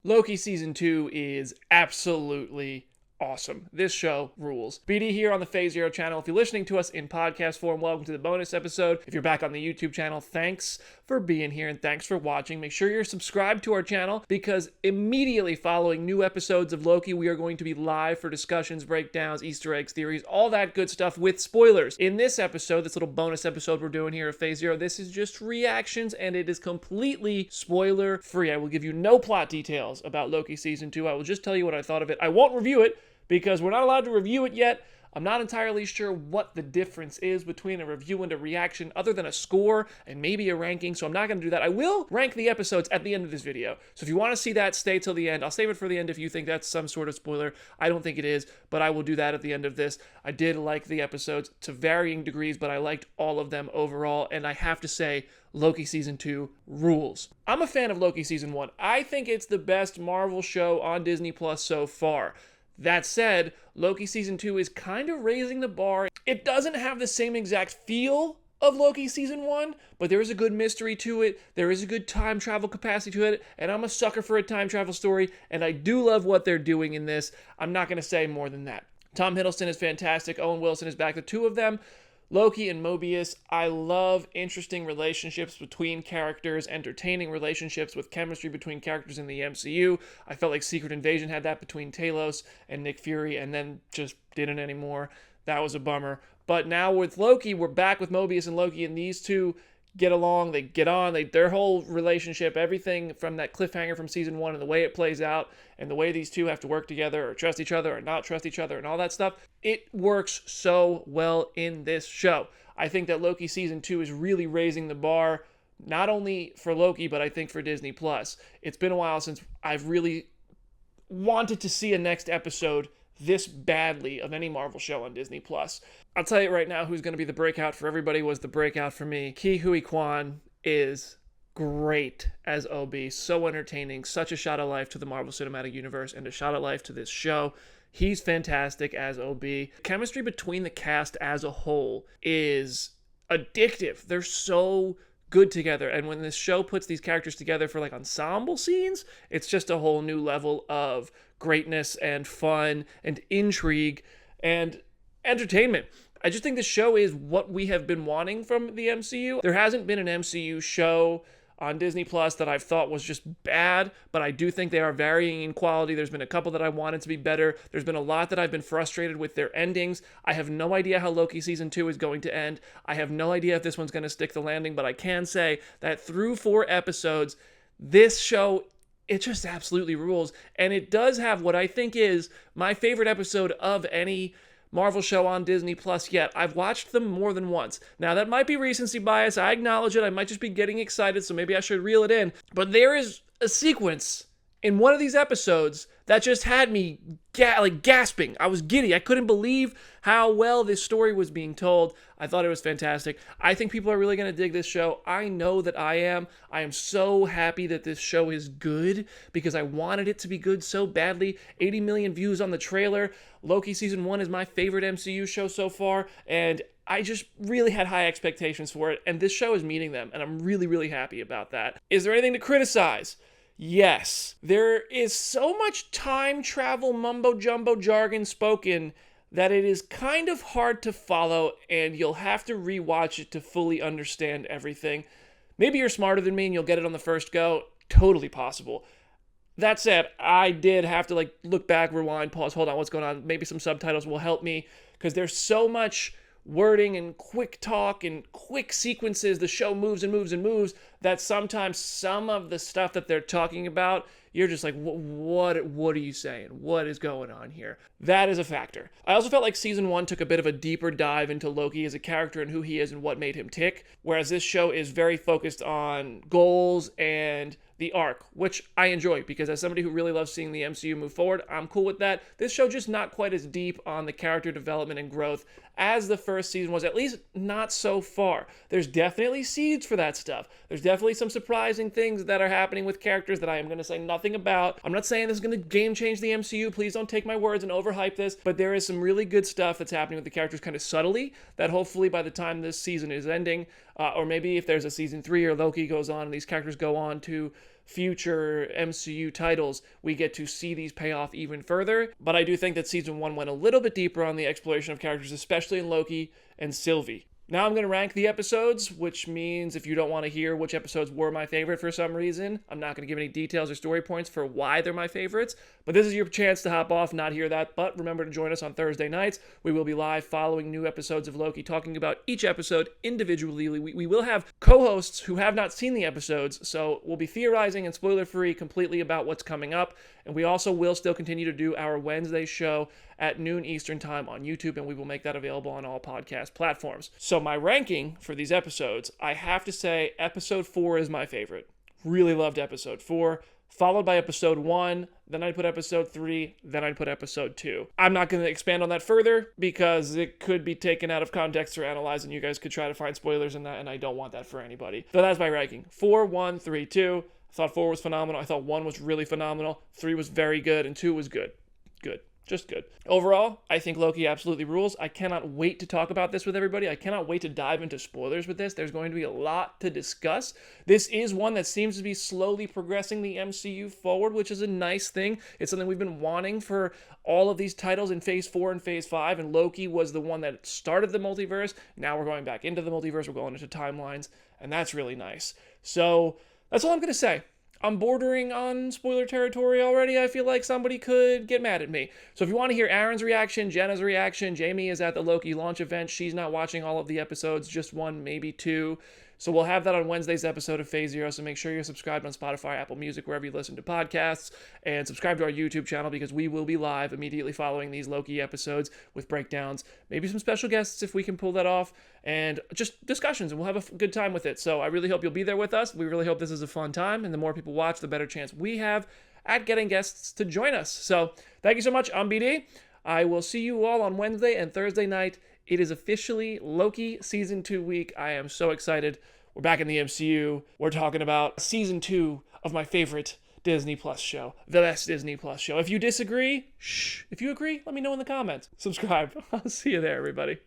Loki Season 2 is absolutely awesome. This show rules. BD here on the Phase Zero channel. If you're listening to us in podcast form, welcome to the bonus episode. If you're back on the YouTube channel, thanks for being here and thanks for watching. Make sure you're subscribed to our channel because immediately following new episodes of Loki, we are going to be live for discussions, breakdowns, Easter eggs, theories, all that good stuff with spoilers. In this episode, this little bonus episode we're doing here at Phase Zero, this is just reactions and it is completely spoiler free. I will give you no plot details about Loki Season 2. I will just tell you what I thought of it. I won't review it, because we're not allowed to review it yet. I'm not entirely sure what the difference is between a review and a reaction other than a score and maybe a ranking, so I'm not going to do that. I will rank the episodes at the end of this video, so if you want to see that, stay till the end. I'll save it for the end if you think that's some sort of spoiler. I don't think it is, but I will do that at the end of this. I did like the episodes to varying degrees, but I liked all of them overall, and I have to say, Loki Season 2 rules. I'm a fan of Loki Season 1. I think it's the best Marvel show on Disney Plus so far. That said, Loki Season 2 is kind of raising the bar. It doesn't have the same exact feel of Loki Season 1, but there is a good mystery to it. There is a good time travel capacity to it, and I'm a sucker for a time travel story, and I do love what they're doing in this. I'm not going to say more than that. Tom Hiddleston is fantastic. Owen Wilson is back. The two of them, Loki and Mobius, I love interesting relationships between characters, entertaining relationships with chemistry between characters in the MCU. I felt like Secret Invasion had that between Talos and Nick Fury, and then just didn't anymore. That was a bummer. But now with Loki, we're back with Mobius and Loki, and these two get along, they get on, their whole relationship, everything from that cliffhanger from Season 1 and the way it plays out and the way these two have to work together or trust each other or not trust each other and all that stuff, it works so well in this show. I think that Loki Season 2 is really raising the bar, not only for Loki, but I think for Disney+. It's been a while since I've really wanted to see a next episode this badly of any Marvel show on Disney+. I'll tell you right now who's going to be the breakout for everybody was the breakout for me. Ke Huy Quan is great as Obi. So entertaining. Such a shot of life to the Marvel Cinematic Universe and a shot of life to this show. He's fantastic as Obi. Chemistry between the cast as a whole is addictive. They're so good together, and when this show puts these characters together for like ensemble scenes, it's just a whole new level of greatness and fun and intrigue and entertainment. I just think the show is what we have been wanting from the MCU. There hasn't been an MCU show on Disney Plus that I've thought was just bad, but I do think they are varying in quality. There's been a couple that I wanted to be better. There's been a lot that I've been frustrated with their endings. I have no idea how Loki Season 2 is going to end. I have no idea if this one's going to stick the landing, but I can say that through 4 episodes, this show, it just absolutely rules. And it does have what I think is my favorite episode of any Marvel show on Disney Plus yet. I've watched them more than once. Now, that might be recency bias. I acknowledge it. I might just be getting excited, so maybe I should reel it in. But there is a sequence in one of these episodes that just had me gasping. I was giddy. I couldn't believe how well this story was being told. I thought it was fantastic. I think people are really going to dig this show. I know that I am. I am so happy that this show is good because I wanted it to be good so badly. 80 million views on the trailer. Loki Season 1 is my favorite MCU show so far, and I just really had high expectations for it, and this show is meeting them, and I'm really, really happy about that. Is there anything to criticize? Yes. There is so much time travel mumbo-jumbo jargon spoken that it is kind of hard to follow, and you'll have to rewatch it to fully understand everything. Maybe you're smarter than me and you'll get it on the first go. Totally possible. That said, I did have to look back, rewind, pause, hold on, what's going on? Maybe some subtitles will help me, because there's so much wording and quick talk and quick sequences. The show moves and moves and moves that sometimes some of the stuff that they're talking about, you're just like, what are you saying? What is going on here? That is a factor. I also felt like Season 1 took a bit of a deeper dive into Loki as a character and who he is and what made him tick, whereas this show is very focused on goals and the arc, which I enjoy because as somebody who really loves seeing the MCU move forward, I'm cool with that. This show just not quite as deep on the character development and growth as the first season was, at least not so far. There's definitely seeds for that stuff. There's definitely some surprising things that are happening with characters that I am going to say nothing about. I'm not saying this is going to game change the MCU. Please don't take my words and overhype this, but there is some really good stuff that's happening with the characters kind of subtly that hopefully by the time this season is ending, or maybe if there's a season 3 or Loki goes on and these characters go on to future MCU titles, we get to see these pay off even further. But I do think that season 1 went a little bit deeper on the exploration of characters, especially in Loki and Sylvie. Now I'm going to rank the episodes, which means if you don't want to hear which episodes were my favorite for some reason, I'm not going to give any details or story points for why they're my favorites. But this is your chance to hop off, not hear that. But remember to join us on Thursday nights. We will be live following new episodes of Loki, talking about each episode individually. We will have co-hosts who have not seen the episodes, so we'll be theorizing and spoiler-free completely about what's coming up. And we also will still continue to do our Wednesday show at noon Eastern time on YouTube, and we will make that available on all podcast platforms. So my ranking for these episodes, I have to say episode 4 is my favorite. Really loved episode 4, followed by episode 1, then I'd put episode 3, then I'd put episode 2. I'm not going to expand on that further because it could be taken out of context or analyzed, and you guys could try to find spoilers in that, and I don't want that for anybody. So that's my ranking. 4, 1, 3, 2. I thought 4 was phenomenal. I thought 1 was really phenomenal. 3 was very good, and 2 was good. Good. Just good. Overall, I think Loki absolutely rules. I cannot wait to talk about this with everybody. I cannot wait to dive into spoilers with this. There's going to be a lot to discuss. This is one that seems to be slowly progressing the MCU forward, which is a nice thing. It's something we've been wanting for all of these titles in Phase 4 and Phase 5, and Loki was the one that started the multiverse. Now we're going back into the multiverse. We're going into timelines, and that's really nice. So that's all I'm going to say. I'm bordering on spoiler territory already. I feel like somebody could get mad at me. So if you want to hear Aaron's reaction, Jenna's reaction, Jamie is at the Loki launch event. She's not watching all of the episodes, just 1, maybe 2. So we'll have that on Wednesday's episode of Phase Zero. So make sure you're subscribed on Spotify, Apple Music, wherever you listen to podcasts, and subscribe to our YouTube channel because we will be live immediately following these Loki episodes with breakdowns, maybe some special guests if we can pull that off, and just discussions, and we'll have a good time with it. So I really hope you'll be there with us. We really hope this is a fun time, and the more people watch, the better chance we have at getting guests to join us. So thank you so much. I'm BD. I will see you all on Wednesday and Thursday night. It is officially Loki Season 2 week. I am so excited. We're back in the MCU. We're talking about Season 2 of my favorite Disney Plus show, the best Disney Plus show. If you disagree, shh. If you agree, let me know in the comments. Subscribe. I'll see you there, everybody.